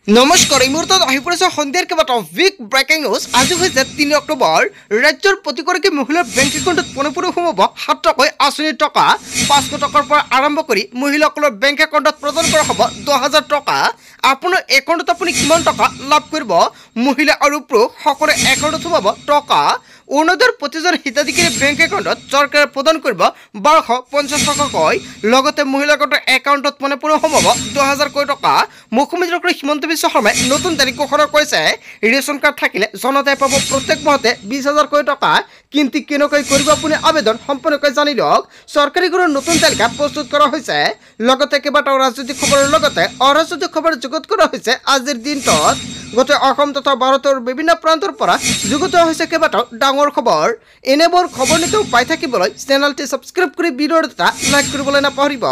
নমস্কাৰ এই মুহূৰ্তত আহি পৰিছে সন্ধিয়াৰ কেইবাটাও বিগ ব্ৰেকিং নিউজ। আজি হৈছে ৩ অক্টোবৰ। ৰাজ্যৰ প্ৰতিগৰাকী মহিলাৰ বেংক একাউণ্টত পোনে সোমাব ৭ টকাকৈ আঁচনিৰ টকা। ৫০০ টকাৰ পৰা আৰম্ভ কৰি মহিলাসকলৰ বেংক একাউণ্টত প্ৰদান কৰা হ'ব ১০,০০০ টকা। আপোনাৰ একাউণ্টত আপুনি কিমান টকা লাভ কৰিব? মহিলা আৰু পুৰুষ সকলোৰে একাউণ্টত সোমাব টকা। অৰুণোদয়ৰ প্ৰতিজন হিতাধিকাৰী বেংক একাউণ্টত চৰকাৰে প্ৰদান কৰিব ১২৫০ টকাকৈ। লগতে মহিলাসকলৰ একাউণ্টত পোনে সোমাব ১০,০০০ টকা। মুখ্যমন্ত্ৰী ডক্টৰ হিমন্ত বিশ্ব শৰ্মাই নতুন তাৰিখ ঘোষণা কৰিছে। ৰেচন কাৰ্ড থাকিলে জনতাই পাব প্ৰত্যেক মাহতে ২০,০০০ টকা। কিন্তু কেনেকৈ কৰিব আপুনি আবেদন সম্পূৰ্ণকৈ জানি লওক। চৰকাৰী গৃহৰ নতুন তালিকা প্ৰস্তুত কৰা হৈছে। লগতে কেইবাটাও ৰাজনৈতিক খবৰৰ লগতে অৰাজনৈতিক খবৰ যুগুত কৰা হৈছে। আজিৰ দিনটোত গোটেই অসম তথা ভাৰতৰ বিভিন্ন প্ৰান্তৰ পৰা যুগুত হৈছে কেইবাটাও ডাঙৰ খবৰ। এনেবোৰ খবৰ নিতৌ পাই থাকিবলৈ চেনেলটি ছাবস্ক্ৰাইব কৰি ভিডিঅ'ৰ এটা লাইক কৰিবলৈ নাপাহৰিব।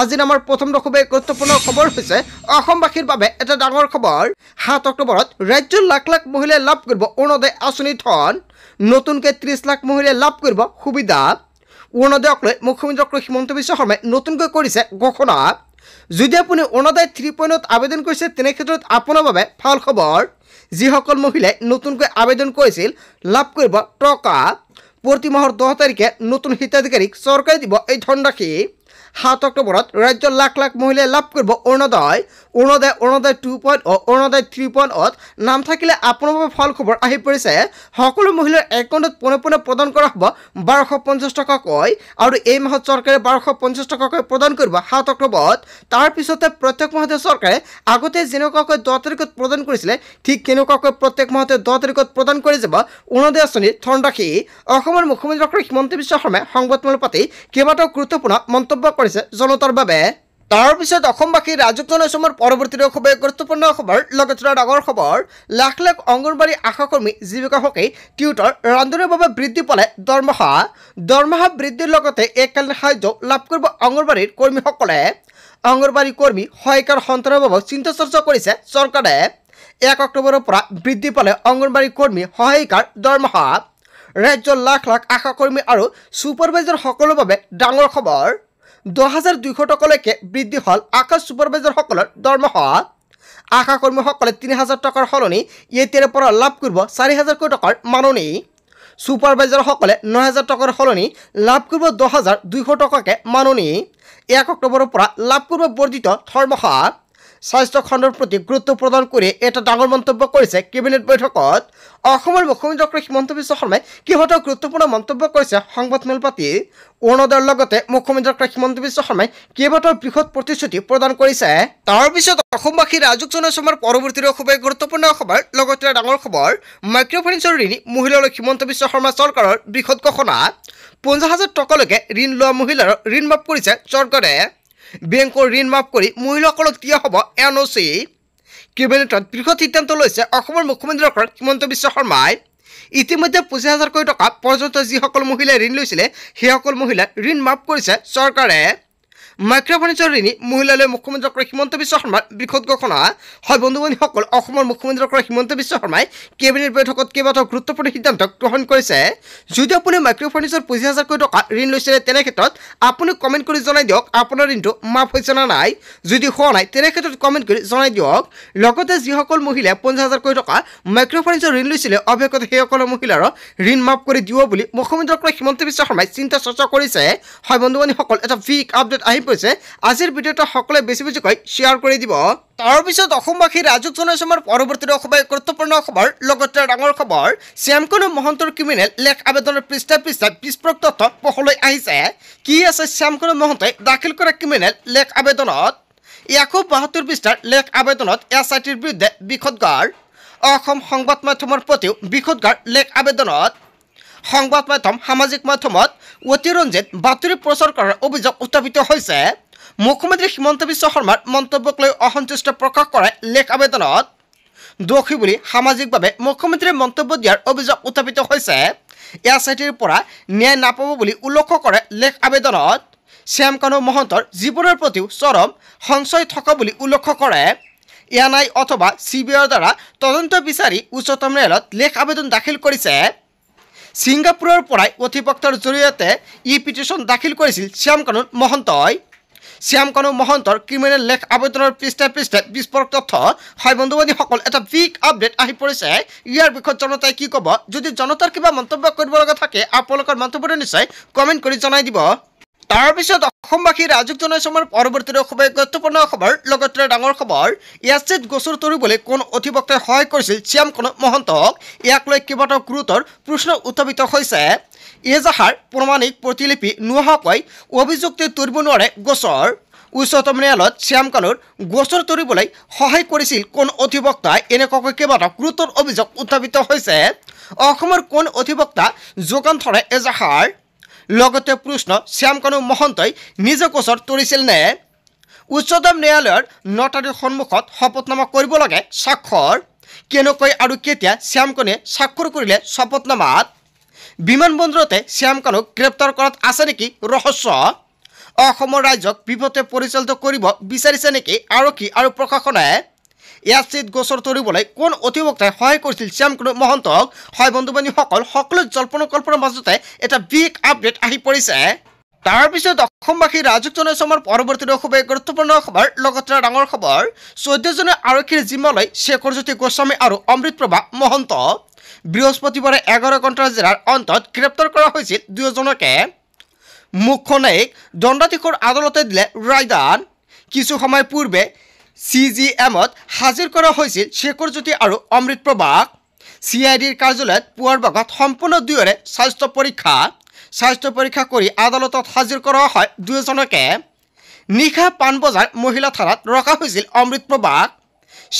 আজিৰ আমাৰ প্ৰথম খুবেই গুৰুত্বপূৰ্ণ খবৰ হৈছে অসমবাসীৰ বাবে এটা ডাঙৰ খবৰ। ৭ অক্টোবৰত ৰাজ্যৰ লাখ লাখ মহিলাই লাভ কৰিব অৰুণোদয় আঁচনিৰ ধন। নতুনকৈ ৩০ লাখ মহিলাই লাভ কৰিব সুবিধা। অৰুণোদয়ক লৈ মুখ্যমন্ত্ৰী ডক্টৰ হিমন্ত বিশ্ব শৰ্মাই নতুনকৈ কৰিছে ঘোষণা। যদি আপুনি অৰুণোদয় 3.0 আবেদন কৰিছে তেনে ক্ষেত্ৰত আপোনাৰ বাবে ভাল খবৰ। যিসকল মহিলাই নতুনকৈ আবেদন কৰিছিল লাভ কৰিব টকা। প্ৰতি মাহৰ ১০ তাৰিখে নতুন হিতাধিকাৰীক চৰকাৰে দিব এই ধনৰাশি। ৭ অক্টোবৰত ৰাজ্যৰ লাখ লাখ মহিলাই লাভ কৰিব অৰুণোদয়। অৰুণোদয় 2.0 অৰুণোদয় 3.0 নাম থাকিলে আপোনাৰ বাবে ভাল খবৰ আহি পৰিছে। সকলো মহিলাৰ একাউণ্টত পোনে প্ৰদান কৰা হ'ব ১২৫০ টকাকৈ। আৰু এই মাহত চৰকাৰে ১২৫০ টকাকৈ প্ৰদান কৰিব ৭ অক্টোবৰত। তাৰপিছতে প্ৰত্যেক মাহতে চৰকাৰে আগতে যেনেকুৱাকৈ ১০ তাৰিখত প্ৰদান কৰিছিলে ঠিক তেনেকুৱাকৈ প্ৰত্যেক মাহতে ১০ তাৰিখত প্ৰদান কৰি যাব অৰুণোদয় আঁচনিৰ ধনৰাশি। অসমৰ মুখ্যমন্ত্ৰী ডক্টৰ হিমন্ত বিশ্ব শৰ্মাই সংবাদমেল পাতি কেইবাটাও গুৰুত্বপূৰ্ণ মন্তব্য কৰিছে জনতাৰ বাবে। তাৰপিছত অসমবাসী ৰাজক জনাইছে আমাৰ পৰৱৰ্তী খুবেই গুৰুত্বপূৰ্ণ খবৰ। লগতে ডাঙৰ খবৰ, লাখ লাখ অংগনবাড়ী আশাকৰ্মী জীৱিকা সখী টিউটৰ ৰান্ধনিৰ বাবে বৃদ্ধি পালে দৰমহা বৃদ্ধিৰ লগতে এককালীন সাহায্য লাভ কৰিব অংগনবাড়ীৰ কৰ্মীসকলে। অংগনবাড়ী কৰ্মী সহায়িকাৰ সন্তানৰ বাবে চিন্তা চৰ্চা কৰিছে চৰকাৰে। ১ অক্টোবৰৰ পৰা বৃদ্ধি পালে অংগনবাড়ী কৰ্মী সহায়িকাৰ দৰমহা। ৰাজ্যৰ লাখ লাখ আশাকৰ্মী আৰু ছুপাৰভাইজাৰ সকলৰ বাবে ডাঙৰ খবৰ। ১০,২০০ টকালৈকে বৃদ্ধি হ'ল আশা ছুপাৰভাইজাৰসকলৰ দৰমহা। আশা কৰ্মীসকলে ৩,০০০ টকাৰ সলনি এতিয়াৰে পৰা লাভ কৰিব ৪,০০০ টকাৰ মাননি। ছুপাৰভাইজাৰসকলে ৯,০০০ টকাৰ সলনি লাভ কৰিব ১০,২০০ টকাকৈ মাননি। ১ অক্টোবৰৰ পৰা লাভ কৰিব বৰ্ধিত দৰমহা। স্বাস্থ্য খণ্ডৰ প্ৰতি গুৰুত্ব প্ৰদান কৰি এটা ডাঙৰ মন্তব্য কৰিছে কেবিনেট বৈঠকত। অসমৰ মুখ্যমন্ত্ৰী ডক্টৰ হিমন্ত বিশ্ব শৰ্মাই কেইবাটাও গুৰুত্বপূৰ্ণ মন্তব্য কৰিছে সংবাদমেল পাতি। অৰুণোদয়ৰ লগতে মুখ্যমন্ত্ৰী ডক্টৰ হিমন্ত বিশ্ব শৰ্মাই কেইবাটাও বৃহৎ প্ৰতিশ্ৰুতি প্ৰদান কৰিছে। তাৰপিছত অসমবাসী ৰাজক জনাইছে আমাৰ পৰৱৰ্তী খুবেই গুৰুত্বপূৰ্ণ খবৰ। লগতে ডাঙৰ খবৰ, মাইক্ৰ' ফাইনেন্সৰ ঋণী মহিলালৈ হিমন্ত বিশ্ব শৰ্মা চৰকাৰৰ বৃহৎ ঘোষণা। ৫০,০০০ টকালৈকে ঋণ লোৱা মহিলাৰ ঋণ মাফ কৰিছে চৰকাৰে। বেংকৰ ঋণ মাফ কৰি মহিলাসকলক দিয়া হ'ব NOC। কেবিনেটত বৃহৎ সিদ্ধান্ত লৈছে অসমৰ মুখ্যমন্ত্ৰী ডক্টৰ হিমন্ত বিশ্ব শৰ্মাই। ইতিমধ্যে ২৫,০০০ টকা পৰ্যন্ত যিসকল মহিলাই ঋণ লৈছিলে সেইসকল মহিলাৰ ঋণ মাফ কৰিছে চৰকাৰে। মাইক্ৰ' ফাইনেন্সৰ ঋণী মহিলালৈ মুখ্যমন্ত্ৰী ডক্টৰ হিমন্ত বিশ্ব শৰ্মাৰ বৃহৎ ঘোষণা। হয় বন্ধু বান্ধৱীসকল, অসমৰ মুখ্যমন্ত্ৰী ডক্টৰ হিমন্ত বিশ্ব শৰ্মাই কেবিনেট বৈঠকত কেইবাটাও গুৰুত্বপূৰ্ণ সিদ্ধান্ত গ্ৰহণ কৰিছে। যদি আপুনি মাইক্ৰ' ফাইনেন্সৰ ২৫,০০০ টকা ঋণ লৈছিলে তেনে ক্ষেত্ৰত আপুনি কমেণ্ট কৰি জনাই দিয়ক আপোনাৰ ঋণটো মাফ হৈছে নে নাই। যদি হোৱা নাই তেনে ক্ষেত্ৰত কমেণ্ট কৰি জনাই দিয়ক। লগতে যিসকল মহিলাই ৫০,০০০ টকা মাইক্ৰ' ফাইনেন্সৰ ঋণ লৈছিলে অৱশেষত সেইসকল মহিলাৰ ঋণ মাফ কৰি দিব বুলি মুখ্যমন্ত্ৰী ডক্টৰ হিমন্ত বিশ্ব শৰ্মাই চিন্তা চৰ্চা কৰিছে। হয় বন্ধু বান্ধৱীসকল, এটা বিগ আপডেট আহি পৰিছে। আজিৰ ভিডিঅ'টো সকলোৱে বেছিকৈ শ্বেয়াৰ কৰি দিব। তাৰপিছত অসমবাসী ৰাজক জনাইছে আমাৰ পৰৱৰ্তী খুবেই গুৰুত্বপূৰ্ণ খবৰ। লগতে ডাঙৰ খবৰ, শ্যামকানু মহন্তৰ ক্ৰিমিনেল লেখ আবেদনৰ পৃষ্ঠাই বিস্ফোৰক তথ্য পোহৰলৈ আহিছে। কি আছে শ্যামকানু মহন্তই দাখিল কৰা ক্ৰিমিনেল লেখ আবেদনত? ১৭২ পৃষ্ঠাৰ লেখ আবেদনত SITৰ বিৰুদ্ধে বিষোদগাৰ। অসম সংবাদ মাধ্যমৰ প্ৰতিও বিষোদগাৰ লেখ আবেদনত। সংবাদ মাধ্যম সামাজিক মাধ্যমত অতিৰঞ্জিত বাতৰি প্ৰচাৰ কৰাৰ অভিযোগ উত্থাপিত হৈছে। মুখ্যমন্ত্ৰী হিমন্ত বিশ্ব শৰ্মাৰ মন্তব্যক লৈ অসন্তুষ্ট প্ৰকাশ কৰে লেখ আবেদনত। দোষী বুলি সামাজিকভাৱে মুখ্যমন্ত্ৰীয়ে মন্তব্য দিয়াৰ অভিযোগ উত্থাপিত হৈছে। SITৰ পৰা ন্যায় নাপাব বুলি উল্লেখ কৰে লেখ আবেদনত। শ্যামকানু মহন্তৰ জীৱনৰ প্ৰতিও চৰম সংশয় থকা বুলি উল্লেখ কৰে। NIA অথবা CBIৰ দ্বাৰা তদন্ত বিচাৰি উচ্চতম ন্যায়ালয়ত লেখ আবেদন দাখিল কৰিছে। ছিংগাপুৰৰ পৰাই অধিবক্তাৰ জৰিয়তে পিটিশ্যন দাখিল কৰিছিল শ্যামকানু মহন্তই। শ্যাম কানু মহন্তৰ ক্ৰিমিনেল লেখ আবেদনৰ পৃষ্ঠাই পৃষ্ঠাই বিস্ফোৰক তথ্য হয় বন্ধু-বান্ধৱীসকল এটা বিগ আপডেট আহি পৰিছে ইয়াৰ বিষয়ত জনতাই কি ক'ব যদি জনতাৰ কিবা মন্তব্য কৰিব লগা থাকে আপোনালোকৰ মন্তব্যটো নিশ্চয় কমেণ্ট কৰি জনাই দিব তাৰ পিছত অসমবাসী ৰাজুক জনসমৰ পৰৱৰ্তী খুবেই গুৰুত্বপূৰ্ণ খবৰ লগতে ডাঙৰ খবৰ ইয়াত গোচৰ তৰিবলৈ কোন অধিবক্তাই সহায় কৰিছিল শ্যাম কানু মহন্তক ইয়াক লৈ কেইবাটাও গুৰুতৰ প্ৰশ্ন উত্থাপিত হৈছে এজাহাৰ প্ৰমাণিক প্ৰতিলিপি নোহোৱাকৈ অভিযুক্তি তৰিব নোৱাৰে গোচৰ উচ্চতম ন্যায়ালয়ত শ্যাম কানুৰ গোচৰ তৰিবলৈ সহায় কৰিছিল কোন অধিবক্তাই এনেকুৱাকৈ কেইবাটাও গুৰুতৰ অভিযোগ উত্থাপিত হৈছে অসমৰ কোন অধিবক্তা যোগান ধৰে এজাহাৰ লগতে প্ৰশ্ন শ্যাম কানু মহন্তই নিজে গোচৰ তৰিছিল নে উচ্চতম ন্যায়ালয়ৰ নটাৰীৰ সন্মুখত শপতনামা কৰিব লাগে স্বাক্ষৰ কেনেকৈ আৰু কেতিয়া শ্যাম কানুৱে স্বাক্ষৰ কৰিলে শপতনামাত বিমানবন্দৰতে শ্যাম কানুক গ্ৰেপ্তাৰ কৰাত আছে নেকি ৰহস্য অসমৰ ৰাজ্যক বিপথে পৰিচালিত কৰিব বিচাৰিছে নেকি আৰক্ষী আৰু প্ৰশাসনে ইয়াত গোচৰ তৰিবলৈ কোন অধিবক্তাই সহায় কৰিছিল শ্যাম কানু মহন্তক হয় বন্ধু-বান্ধৱীসকল সকলো জল্পনা কল্পনাৰ মাজতে এটা বিগ আপডেট আহি পৰিছে তাৰ পিছত অসমবাসী ৰাজুক জনসমৰ পৰৱৰ্তী খুবেই গুৰুত্বপূৰ্ণ খবৰ লগতে ডাঙৰ খবৰ 14জনে আৰক্ষীৰ জিম্মালৈ শেখৰজ্যোতি গোস্বামী আৰু অমৃতপ্ৰভা মহন্ত বৃহস্পতিবাৰে 11 ঘণ্টাৰ জেৰাৰ অন্তত গ্ৰেপ্তাৰ কৰা হৈছিল দুয়োজনকে মুখ্য ন্যায়িক দণ্ডাধীশৰ আদালতে দিলে ৰায়দান কিছু সময় পূৰ্বে CGMত হাজিৰ কৰা হৈছিল শেখৰজ্যোতি আৰু অমৃতপ্ৰভাক CIDৰ কাৰ্যালয়ত পুৱাৰ ভাগত সম্পূৰ্ণ দুয়োৰে স্বাস্থ্য পৰীক্ষা কৰি আদালতত হাজিৰ কৰা হয় দুয়োজনকে নিশা পাণবজাৰ মহিলা থানাত ৰখা হৈছিল অমৃতপ্ৰভাক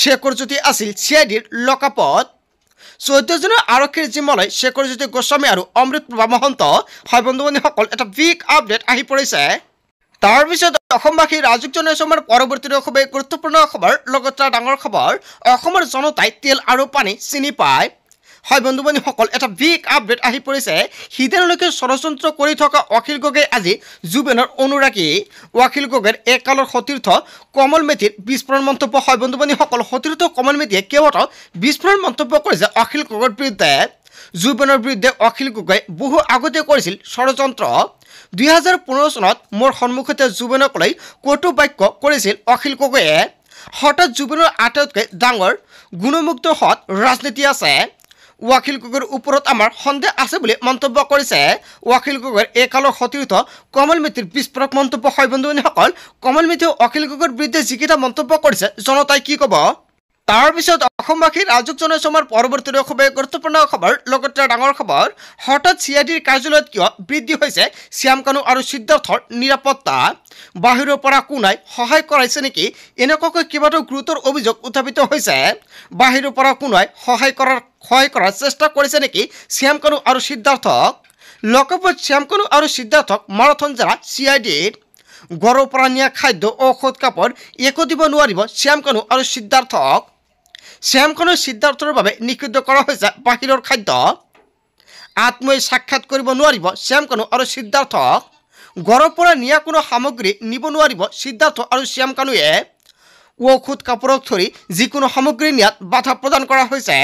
শেখৰজ্যোতি আছিল CIDৰ লকআপত 14জনৰ আৰক্ষীৰ জিম্মালৈ শেখৰজ্যোতি গোস্বামী আৰু অমৃতপ্ৰভা মহন্ত হয় বন্ধু-বান্ধৱীসকল এটা বিগ আপডেট আহি পৰিছে তাৰ পিছত অসমবাসী ৰাজুক জনসমৰ পৰৱৰ্তী খুবেই গুৰুত্বপূৰ্ণ খবৰ লগতে ডাঙৰ খবৰ অসমৰ জনতাই তেল আৰু পানী চিনি পায় হয় বন্ধু-বান্ধৱীসকল এটা বিগ আপডেট আহি পৰিছে সিদিনলৈকে ষড়যন্ত্ৰ কৰি থকা অখিল গগৈ আজি জুবেনৰ অনুৰাগী অখিল গগৈৰ একালৰ সতীৰ্থ কমল মেধিৰ বিস্ফোৰণ মন্তব্য হয় বন্ধু-বান্ধৱীসকল সতীৰ্থ কমল মেধিয়ে কেইবাটাও বিস্ফোৰণ মন্তব্য কৰিছে অখিল গগৈৰ বিৰুদ্ধে জুবেনৰ বিৰুদ্ধে অখিল গগৈ বহু আগতে কৰিছিল ষড়যন্ত্ৰ 2015 চনত মোৰ সন্মুখতে জুবেনক লৈ কটু বাক্য কৰিছিল অখিল গগৈয়ে হঠাৎ জুবেনৰ আটাইতকৈ ডাঙৰ গুণমুগ্ধ হত ৰাজনীতি আছে অখিল গগৈৰ ওপৰত আমাৰ সন্দেহ আছে বুলি মন্তব্য কৰিছে অখিল গগৈৰ একালৰ সতীৰ্থ কমল মেধিৰ বিস্ফোৰক মন্তব্য হয় বন্ধু-বান্ধৱীসকল কমল মেধিয়ে অখিল গগৈৰ বিৰুদ্ধে যিকেইটা মন্তব্য কৰিছে জনতাই কি ক'ব তাৰ পিছত অসমবাসী ৰাজুক জনসমৰ পৰৱৰ্তী খুবেই গুৰুত্বপূৰ্ণ খবৰ লগতে ডাঙৰ খবৰ হঠাৎ CIDৰ কাৰ্যালয়ত কিয় বৃদ্ধি হৈছে শ্যাম কানু আৰু সিদ্ধাৰ্থৰ নিৰাপত্তা বাহিৰৰ পৰা কোনাই সহায় কৰাইছে নেকি এনেকুৱাকৈ কেইবাটাও গুৰুতৰ অভিযোগ উত্থাপিত হৈছে বাহিৰৰ পৰা কোনাই সহায় কৰাৰ চেষ্টা কৰিছে নেকি শ্যাম কানু আৰু সিদ্ধাৰ্থক লকআপত শ্যাম কানু আৰু সিদ্ধাৰ্থক মাৰাথন জেৰা CIDৰ গড়ৰ পৰা নিয়া খাদ্য ঔষধ কাপড় একো দিব নোৱাৰিব শ্যাম কানু আৰু সিদ্ধাৰ্থক শ্যাম কানু সিদ্ধাৰ্থৰ বাবে নিষিদ্ধ কৰা হৈছে বাহিৰৰ খাদ্য আত্মই সাক্ষাৎ কৰিব নোৱাৰিব শ্যাম কানু আৰু সিদ্ধাৰ্থক গড়ৰ পৰা নিয়া কোনো সামগ্ৰী নিব নোৱাৰিব সিদ্ধাৰ্থ আৰু শ্যাম কানুৱে ঔষধ কাপড়ক ধৰি যিকোনো সামগ্ৰী নিয়াত বাধা প্ৰদান কৰা হৈছে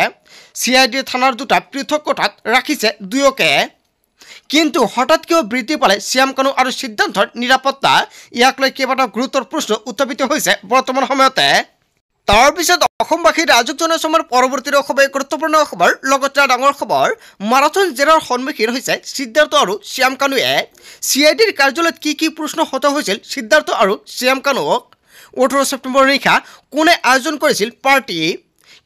CID থানাৰ দুটা পৃথক কোঠাত ৰাখিছে দুয়োকে কিন্তু হঠাৎ কিয় বৃদ্ধি পালে শ্যাম কানু আৰু সিদ্ধাৰ্থৰ নিৰাপত্তা ইয়াক লৈ কেইবাটাও গুৰুতৰ প্ৰশ্ন উত্থাপিত হৈছে বৰ্তমান সময়তে তাৰ পিছত অসমবাসী ৰাজুক জনসমৰ পৰৱৰ্তী খুবেই গুৰুত্বপূৰ্ণ খবৰ লগতে ডাঙৰ খবৰ মাৰাথন জেৰাৰ সন্মুখীন হৈছে সিদ্ধাৰ্থ আৰু শ্যাম কানুৱে CIDৰ কাৰ্যালয়ত কি প্ৰশ্ন হতা হৈছিল সিদ্ধাৰ্থ আৰু শ্যাম কানুক 18 ছেপ্টেম্বৰ নিশা কোনে আয়োজন কৰিছিল পাৰ্টি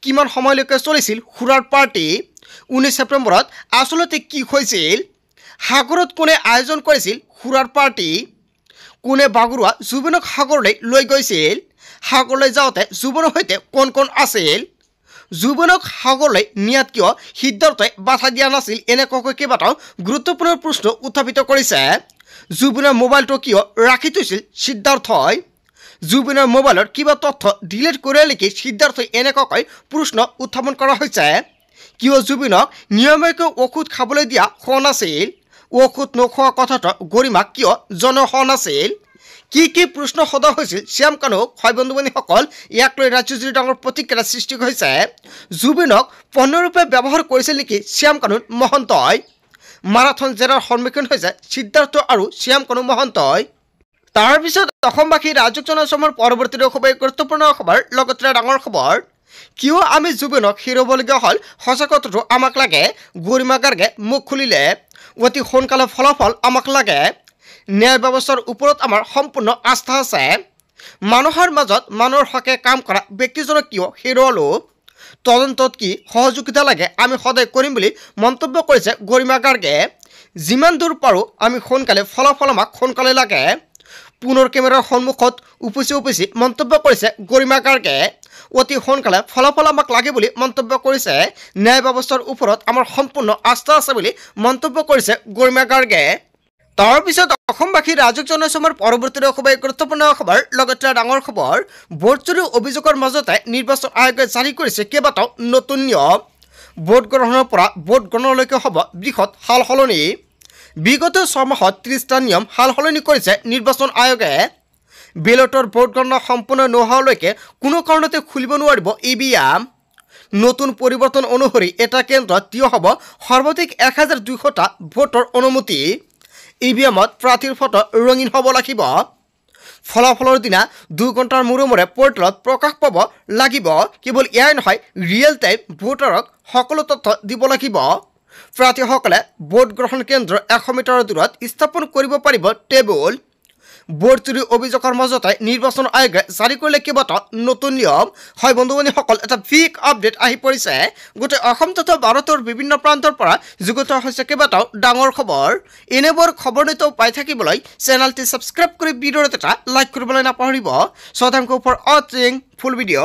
কিমান সময়লৈকে চলিছিল খুৰাৰ পাৰ্টি 19 ছেপ্টেম্বৰত আচলতে কি হৈছিল সাগৰত কোনে আয়োজন কৰিছিল খুৰাৰ পাৰ্টি কোনে বাগুৰুৱা জুবেনক সাগৰলৈ লৈ গৈছিল সাগৰলৈ যাওঁতে জুবেনৰ সৈতে কোন আছিল জুবেনক সাগৰলৈ নিয়াত কিয় সিদ্ধাৰ্থই বাধা দিয়া নাছিল এনেকুৱাকৈ কেইবাটাও গুৰুত্বপূৰ্ণ প্ৰশ্ন উত্থাপিত কৰিছে জুবেনৰ মোবাইলটো কিয় ৰাখি থৈছিল সিদ্ধাৰ্থই জুবেনৰ মোবাইলৰ কিবা তথ্য ডিলিট কৰিলে নেকি সিদ্ধাৰ্থই এনেকুৱাকৈ প্ৰশ্ন উত্থাপন কৰা হৈছে কিয় জুবেনক নিয়মীয়াকৈ ঔষধ খাবলৈ দিয়া হোৱা নাছিল ঔষধ নোখোৱা কথাটো গৰিমাক কিয় জনোৱা হোৱা নাছিল কি প্ৰশ্ন সদা হৈছিল শ্যাম কানুক হয় বন্ধু-বান্ধৱীসকল ইয়াক লৈ ৰাজ্যজুৰি ডাঙৰ প্ৰতিক্ৰিয়াৰ সৃষ্টি হৈছে জুবেনক পণ্যৰূপে ব্যৱহাৰ কৰিছিল নেকি শ্যাম কানু মহন্তই মাৰাথন জেৰাৰ সন্মুখীন হৈছে সিদ্ধাৰ্থ আৰু শ্যাম কানু মহন্তই তাৰ পিছত অসমবাসী ৰাইজক জনাইছোঁ পৰৱৰ্তী খুবেই গুৰুত্বপূৰ্ণ খবৰ লগতে ডাঙৰ খবৰ কিয় আমি জুবিনক হেৰুৱাবলগীয়া হ'ল সঁচা কথাটো আমাক লাগে গৰিমা গাৰ্গে মুখ খুলিলে অতি সোনকালে ফলাফল আমাক লাগে ন্যায় ব্যৱস্থাৰ ওপৰত আমাৰ সম্পূৰ্ণ আস্থা আছে মানুহৰ মাজত মানুহৰ হকে কাম কৰা ব্যক্তিজনক কিয় হেৰুৱালো তদন্তত কি সহযোগিতা লাগে আমি সদায় কৰিম বুলি মন্তব্য কৰিছে গৰিমা গাৰ্গে যিমান দূৰ পাৰোঁ আমি সোনকালে ফলাফল আমাক সোনকালে লাগে পুনৰ কেমেৰাৰ সন্মুখত উপচি মন্তব্য কৰিছে গৰিমা গাৰ্গে অতি সোনকালে ফলাফল আমাক লাগে বুলি মন্তব্য কৰিছে ন্যায় ব্যৱস্থাৰ ওপৰত আমাৰ সম্পূৰ্ণ আস্থা আছে বুলি মন্তব্য কৰিছে গৰিমা গাৰ্গে তাৰ পিছত অসমবাসী ৰাইজক জনাইছোঁ পৰৱৰ্তী খুবেই গুৰুত্বপূৰ্ণ খবৰ লগতে ডাঙৰ খবৰ ভোট চুৰি অভিযোগৰ মাজতে নিৰ্বাচন আয়োগে জাৰি কৰিছে কেইবাটাও নতুন নিয়ম ভোট গ্ৰহণৰ পৰা ভোট গণনালৈকে হ'ব বৃহৎ সাল সলনি বিগত 6 মাহত 30টা নিয়ম সাল সলনি কৰিছে নিৰ্বাচন আয়োগে বেলটৰ ভোট গণনা সম্পূৰ্ণ নোহোৱালৈকে কোনো কাৰণতে খুলিব নোৱাৰিব ইভিএম নতুন পৰিৱৰ্তন অনুসৰি এটা কেন্দ্ৰত থিয় হ'ব সৰ্বাধিক 1200টা ভোটৰ অনুমতি ইভিএমত প্ৰাৰ্থীৰ ফটো ৰঙীন হ'ব লাগিব ফলাফলৰ দিনা 2 ঘণ্টাৰ মূৰে পৰ্টেলত প্ৰকাশ পাব লাগিব কেৱল এয়াই নহয় ৰিয়েল টাইম ভোটাৰক সকলো তথ্য দিব লাগিব প্ৰাৰ্থীসকলে ভোট গ্ৰহণ কেন্দ্ৰৰ 100 মিটাৰৰ দূৰত স্থাপন কৰিব পাৰিব টেবুল ভোট চুৰি অভিযোগৰ মাজতে নিৰ্বাচন আয়োগে জাৰি কৰিলে কেইবাটাও নতুন নিয়ম হয় বন্ধুবান্ধৱীসকল এটা বিগ আপডেট আহি পৰিছে গোটেই অসম তথা ভাৰতৰ বিভিন্ন প্ৰান্তৰ পৰা যুগুত হৈছে কেইবাটাও ডাঙৰ খবৰ এনেবোৰ খবৰ নিতৌ পাই থাকিবলৈ চেনেলটি ছাবস্ক্ৰাইব কৰি ভিডিঅ'ত এটা লাইক কৰিবলৈ নাপাহৰিব। So thank you for watching full video.